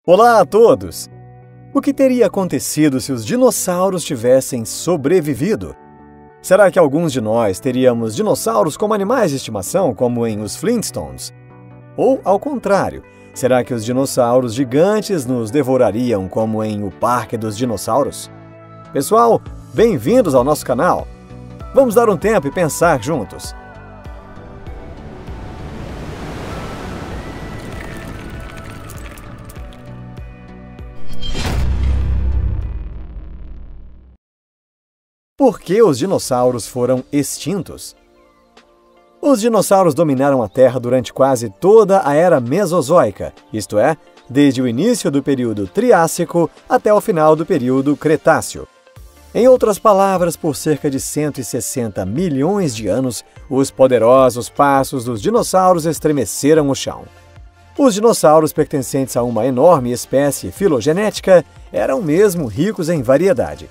Olá a todos! O que teria acontecido se os dinossauros tivessem sobrevivido? Será que alguns de nós teríamos dinossauros como animais de estimação, como em Os Flintstones? Ou, ao contrário, será que os dinossauros gigantes nos devorariam, como em O Parque dos Dinossauros? Pessoal, bem-vindos ao nosso canal! Vamos dar um tempo e pensar juntos. Por que os dinossauros foram extintos? Os dinossauros dominaram a Terra durante quase toda a Era Mesozoica, isto é, desde o início do período Triássico até o final do período Cretáceo. Em outras palavras, por cerca de 160 milhões de anos, os poderosos passos dos dinossauros estremeceram o chão. Os dinossauros pertencentes a uma enorme espécie filogenética eram mesmo ricos em variedade.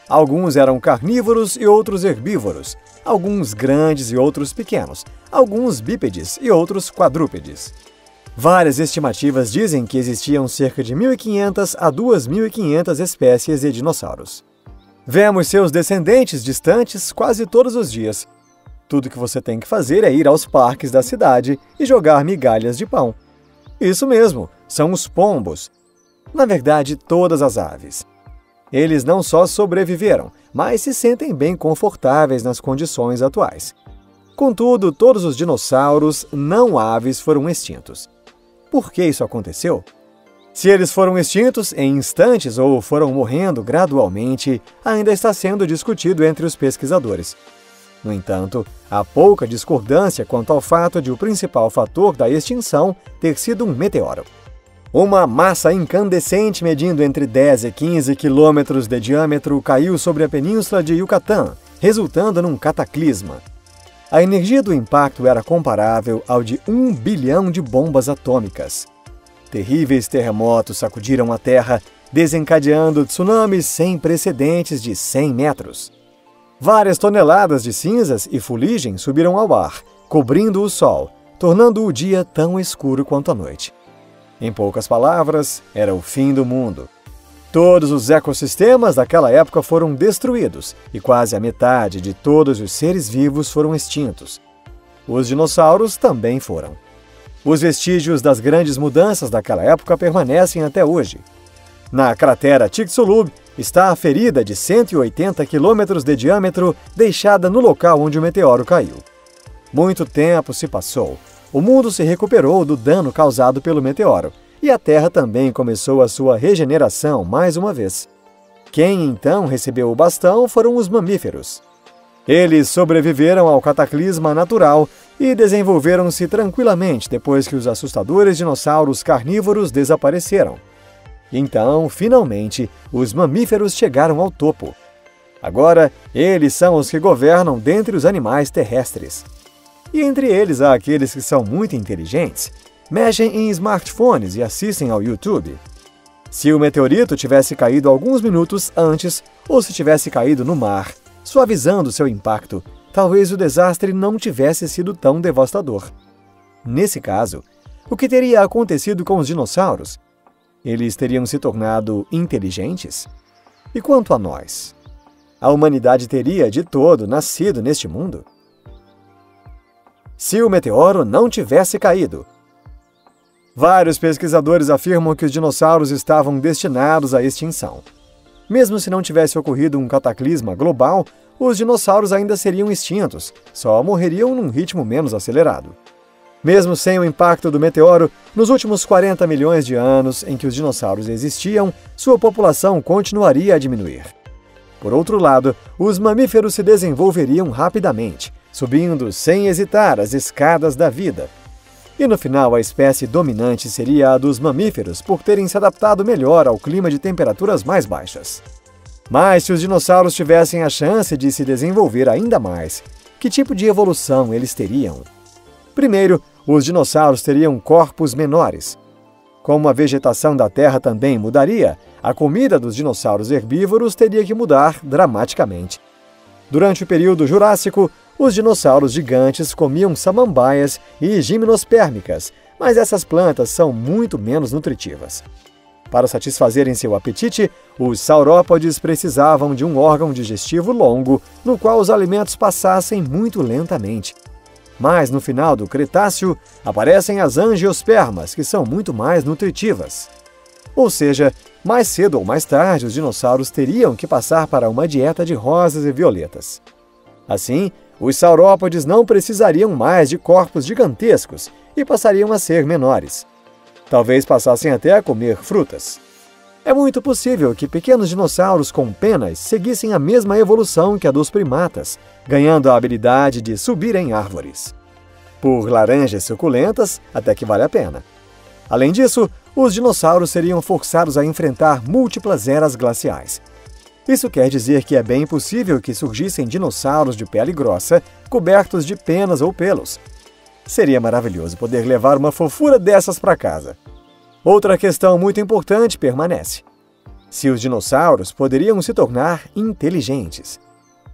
Alguns eram carnívoros e outros herbívoros, alguns grandes e outros pequenos, alguns bípedes e outros quadrúpedes. Várias estimativas dizem que existiam cerca de 1.500 a 2.500 espécies de dinossauros. Vemos seus descendentes distantes quase todos os dias. Tudo que você tem que fazer é ir aos parques da cidade e jogar migalhas de pão. Isso mesmo, são os pombos. Na verdade, todas as aves. Eles não só sobreviveram, mas se sentem bem confortáveis nas condições atuais. Contudo, todos os dinossauros não aves foram extintos. Por que isso aconteceu? Se eles foram extintos em instantes ou foram morrendo gradualmente, ainda está sendo discutido entre os pesquisadores. No entanto, há pouca discordância quanto ao fato de o principal fator da extinção ter sido um meteoro. Uma massa incandescente medindo entre 10 e 15 quilômetros de diâmetro caiu sobre a península de Yucatán, resultando num cataclisma. A energia do impacto era comparável ao de 1 bilhão de bombas atômicas. Terríveis terremotos sacudiram a Terra, desencadeando tsunamis sem precedentes de 100 metros. Várias toneladas de cinzas e fuligem subiram ao ar, cobrindo o Sol, tornando o dia tão escuro quanto a noite. Em poucas palavras, era o fim do mundo. Todos os ecossistemas daquela época foram destruídos e quase a metade de todos os seres vivos foram extintos. Os dinossauros também foram. Os vestígios das grandes mudanças daquela época permanecem até hoje. Na cratera Chicxulub está a ferida de 180 quilômetros de diâmetro deixada no local onde o meteoro caiu. Muito tempo se passou. O mundo se recuperou do dano causado pelo meteoro, e a Terra também começou a sua regeneração mais uma vez. Quem então recebeu o bastão foram os mamíferos. Eles sobreviveram ao cataclisma natural e desenvolveram-se tranquilamente depois que os assustadores dinossauros carnívoros desapareceram. Então, finalmente, os mamíferos chegaram ao topo. Agora, eles são os que governam dentre os animais terrestres. E entre eles há aqueles que são muito inteligentes, mexem em smartphones e assistem ao YouTube. Se o meteorito tivesse caído alguns minutos antes, ou se tivesse caído no mar, suavizando seu impacto, talvez o desastre não tivesse sido tão devastador. Nesse caso, o que teria acontecido com os dinossauros? Eles teriam se tornado inteligentes? E quanto a nós? A humanidade teria, de todo, nascido neste mundo? Se o meteoro não tivesse caído. Vários pesquisadores afirmam que os dinossauros estavam destinados à extinção. Mesmo se não tivesse ocorrido um cataclisma global, os dinossauros ainda seriam extintos, só morreriam num ritmo menos acelerado. Mesmo sem o impacto do meteoro, nos últimos 40 milhões de anos em que os dinossauros existiam, sua população continuaria a diminuir. Por outro lado, os mamíferos se desenvolveriam rapidamente, subindo sem hesitar as escadas da vida. E no final, a espécie dominante seria a dos mamíferos por terem se adaptado melhor ao clima de temperaturas mais baixas. Mas se os dinossauros tivessem a chance de se desenvolver ainda mais, que tipo de evolução eles teriam? Primeiro, os dinossauros teriam corpos menores. Como a vegetação da Terra também mudaria, a comida dos dinossauros herbívoros teria que mudar dramaticamente. Durante o período Jurássico, os dinossauros gigantes comiam samambaias e gimnospérmicas, mas essas plantas são muito menos nutritivas. Para satisfazerem seu apetite, os saurópodes precisavam de um órgão digestivo longo, no qual os alimentos passassem muito lentamente. Mas no final do Cretáceo, aparecem as angiospermas, que são muito mais nutritivas. Ou seja, mais cedo ou mais tarde, os dinossauros teriam que passar para uma dieta de rosas e violetas. Assim, os saurópodes não precisariam mais de corpos gigantescos e passariam a ser menores. Talvez passassem até a comer frutas. É muito possível que pequenos dinossauros com penas seguissem a mesma evolução que a dos primatas, ganhando a habilidade de subir em árvores. Por laranjas suculentas, até que vale a pena. Além disso, os dinossauros seriam forçados a enfrentar múltiplas eras glaciais. Isso quer dizer que é bem possível que surgissem dinossauros de pele grossa, cobertos de penas ou pelos. Seria maravilhoso poder levar uma fofura dessas para casa. Outra questão muito importante permanece: se os dinossauros poderiam se tornar inteligentes.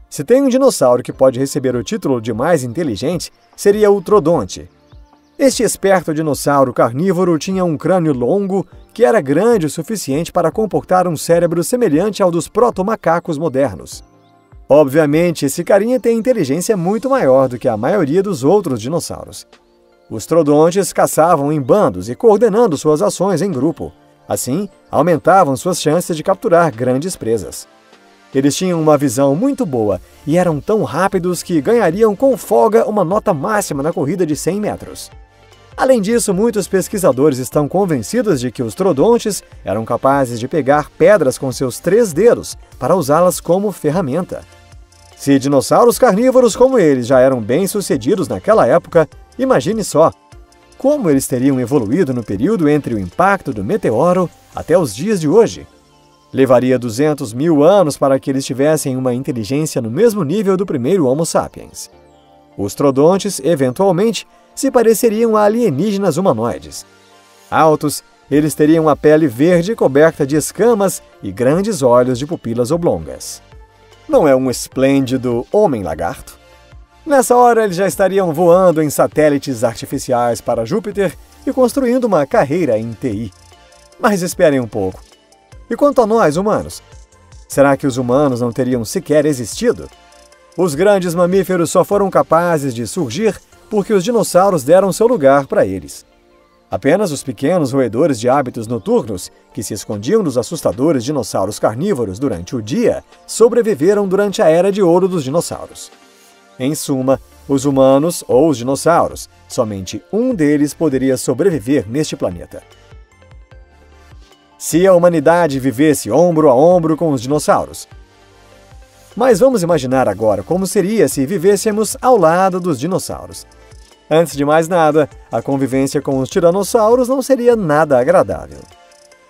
Se tem um dinossauro que pode receber o título de mais inteligente, seria o Trodonte. Este esperto dinossauro carnívoro tinha um crânio longo que era grande o suficiente para comportar um cérebro semelhante ao dos protomacacos modernos. Obviamente, esse carinha tem inteligência muito maior do que a maioria dos outros dinossauros. Os trodontes caçavam em bandos e coordenando suas ações em grupo. Assim, aumentavam suas chances de capturar grandes presas. Eles tinham uma visão muito boa e eram tão rápidos que ganhariam com folga uma nota máxima na corrida de 100 metros. Além disso, muitos pesquisadores estão convencidos de que os trodontes eram capazes de pegar pedras com seus 3 dedos para usá-las como ferramenta. Se dinossauros carnívoros como eles já eram bem-sucedidos naquela época, imagine só como eles teriam evoluído no período entre o impacto do meteoro até os dias de hoje. Levaria 200 mil anos para que eles tivessem uma inteligência no mesmo nível do primeiro Homo sapiens. Os trodontes, eventualmente, se pareceriam a alienígenas humanoides. Altos, eles teriam a pele verde coberta de escamas e grandes olhos de pupilas oblongas. Não é um esplêndido homem-lagarto? Nessa hora, eles já estariam voando em satélites artificiais para Júpiter e construindo uma carreira em TI. Mas esperem um pouco. E quanto a nós, humanos? Será que os humanos não teriam sequer existido? Os grandes mamíferos só foram capazes de surgir porque os dinossauros deram seu lugar para eles. Apenas os pequenos roedores de hábitos noturnos, que se escondiam dos assustadores dinossauros carnívoros durante o dia, sobreviveram durante a Era de Ouro dos dinossauros. Em suma, os humanos ou os dinossauros, somente um deles poderia sobreviver neste planeta. Se a humanidade vivesse ombro a ombro com os dinossauros. Mas vamos imaginar agora como seria se vivêssemos ao lado dos dinossauros. Antes de mais nada, a convivência com os tiranossauros não seria nada agradável.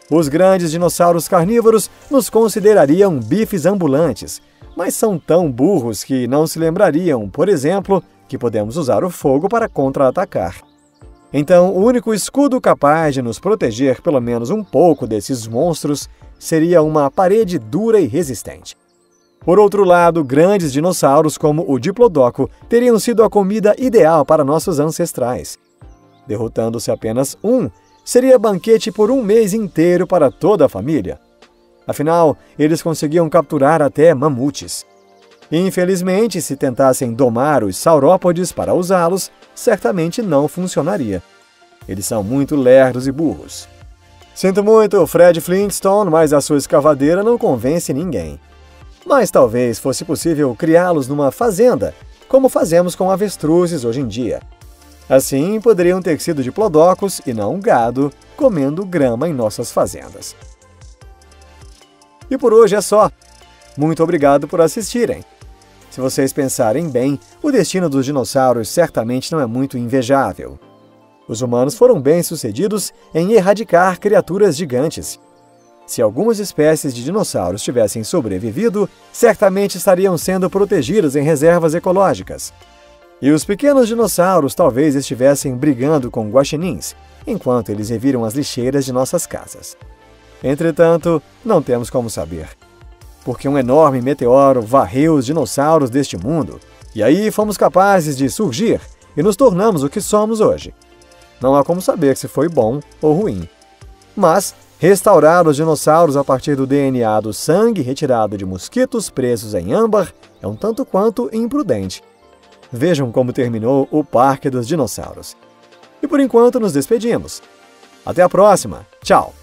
Os grandes dinossauros carnívoros nos considerariam bifes ambulantes, mas são tão burros que não se lembrariam, por exemplo, que podemos usar o fogo para contra-atacar. Então, o único escudo capaz de nos proteger pelo menos um pouco desses monstros seria uma parede dura e resistente. Por outro lado, grandes dinossauros como o Diplodocus teriam sido a comida ideal para nossos ancestrais. Derrotando-se apenas um, seria banquete por um mês inteiro para toda a família. Afinal, eles conseguiam capturar até mamutes. Infelizmente, se tentassem domar os saurópodes para usá-los, certamente não funcionaria. Eles são muito lerdos e burros. Sinto muito, Fred Flintstone, mas a sua escavadeira não convence ninguém. Mas talvez fosse possível criá-los numa fazenda, como fazemos com avestruzes hoje em dia. Assim, poderiam ter sido diplodocus e não gado, comendo grama em nossas fazendas. E por hoje é só. Muito obrigado por assistirem. Se vocês pensarem bem, o destino dos dinossauros certamente não é muito invejável. Os humanos foram bem-sucedidos em erradicar criaturas gigantes. Se algumas espécies de dinossauros tivessem sobrevivido, certamente estariam sendo protegidos em reservas ecológicas. E os pequenos dinossauros talvez estivessem brigando com guaxinins, enquanto eles reviram as lixeiras de nossas casas. Entretanto, não temos como saber. Porque um enorme meteoro varreu os dinossauros deste mundo, e aí fomos capazes de surgir e nos tornamos o que somos hoje. Não há como saber se foi bom ou ruim. Mas Restaurar os dinossauros a partir do DNA do sangue retirado de mosquitos presos em âmbar é um tanto quanto imprudente. Vejam como terminou o Parque dos Dinossauros. E por enquanto nos despedimos. Até a próxima. Tchau!